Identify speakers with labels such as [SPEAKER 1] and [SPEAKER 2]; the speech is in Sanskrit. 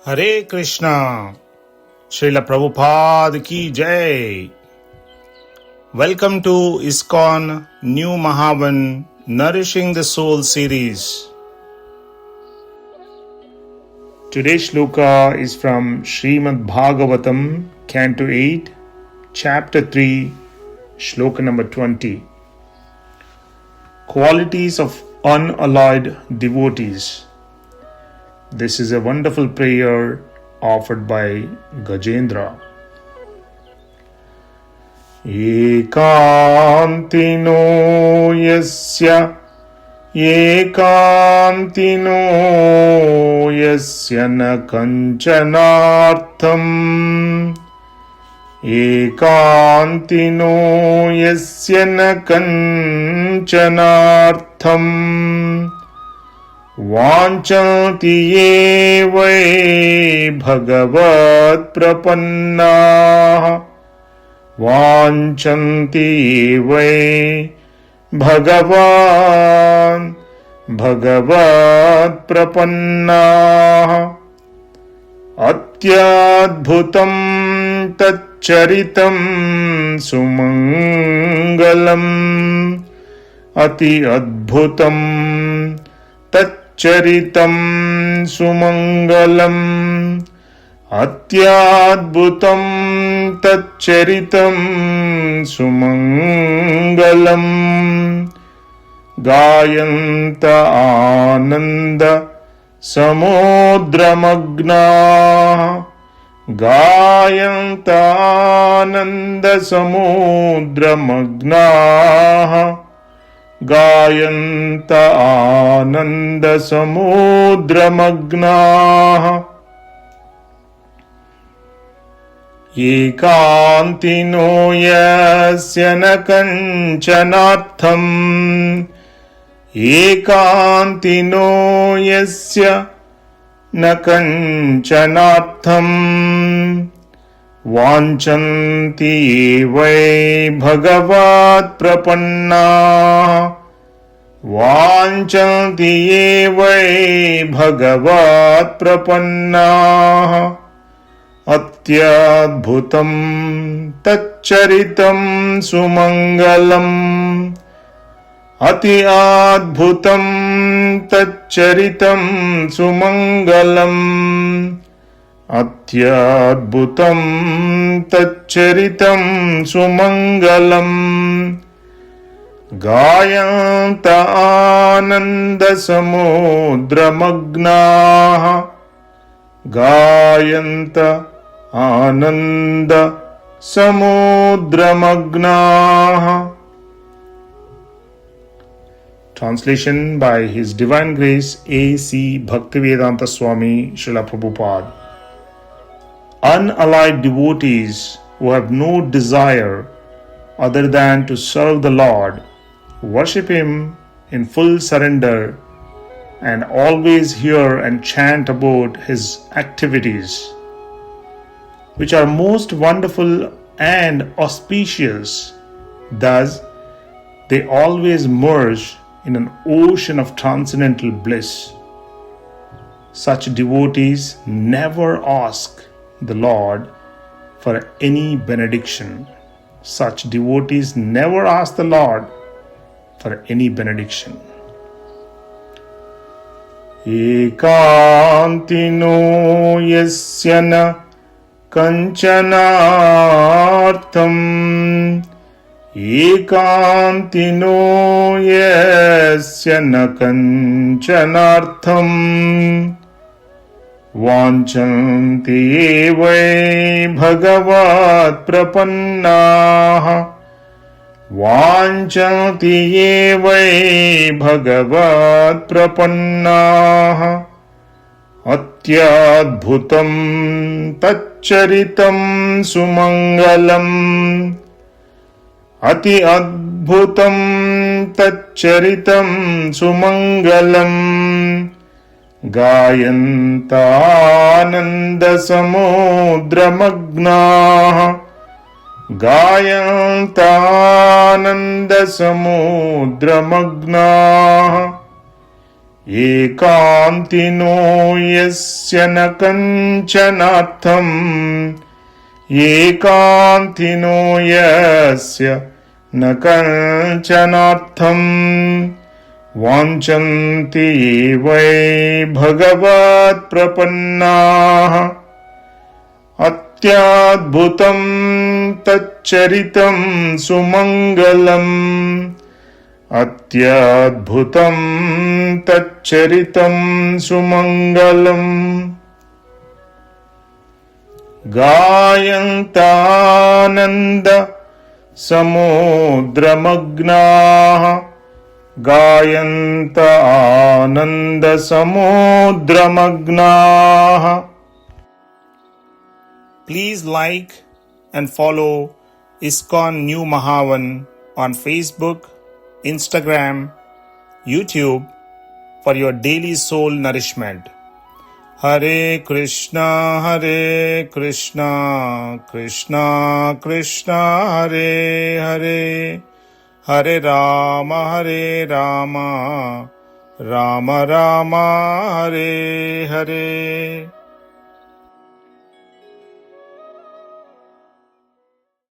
[SPEAKER 1] Hare Krishna, Srila Prabhupada ki Jai. Welcome to ISKCON New Mahavan Nourishing the Soul series. Today's shloka is from Srimad Bhagavatam, Canto 8, Chapter 3, Shloka number 20. Qualities of unalloyed devotees. This is a wonderful prayer offered by Gajendra. Ekantino yasya na kanchanartham Ekantino yasya na kanchanartham Vanchanti ye vai bhagavat prapannaha Vanchanti ye vai bhagavat prapannaha Atyadbhutam taccharitam sumangalam Ati adbhutam Charitam sumangalam Atyadbhutam taccharitam sumangalam Gayanta ananda samudramagna Gayanta ananda samudramagna Gayanta ananda samudramagnaha Ekantino yasya na kanchanartham Ekantino yasya na kanchanartham Vanchanti vai bhagavat prapanna Vanchanti vai bhagavat prapanna Atyadbhutam taccharitam sumangalam Ati adbhutam taccharitam sumangalam Atyadbhutam taccharitam sumangalam Gayanta ananda samudramagnaha Gayanta ananda samudramagnaha. Translation by His Divine Grace A.C. Bhaktivedanta Swami Srila Prabhupada. Unallied devotees who have no desire other than to serve the Lord, worship Him in full surrender, and always hear and chant about His activities, which are most wonderful and auspicious. Thus, they always merge in an ocean of transcendental bliss. Such devotees never ask the Lord for any benediction. Such devotees never ask the Lord for any benediction. Ekantino yasya na kanchanartham Ekantino yasya na kanchanartham Vanchanti vai bhagavat prapannaha Vanchanti vai bhagavat prapannaha Atyadbhutam taccharitam sumangalam Ati adbhutam taccharitam sumangalam Gayanta ananda samudramagnaha Gayanta ananda samudramagnaha ఏకాంతినో యస్య న కంచనార్థం ఏకాంతినో యస్య న కంచనార్థం వాంఛन्ति ये वै भगवत्प्रपन्नाः అత్యద్భుతం తచ్చరితం సుమంగళం అత్యద్భుతం తచ్చరితం సుమంగళం గాయంతానంద సముద్రమగ్నాః గాయంత ఆనంద సముద్రమగ్నాః. Please like and follow ISKCON New Mahavan on Facebook, Instagram, YouTube for your daily soul nourishment. Hare Krishna, Krishna Krishna, Hare Hare, Hare Rama, Rama Rama, Hare Hare.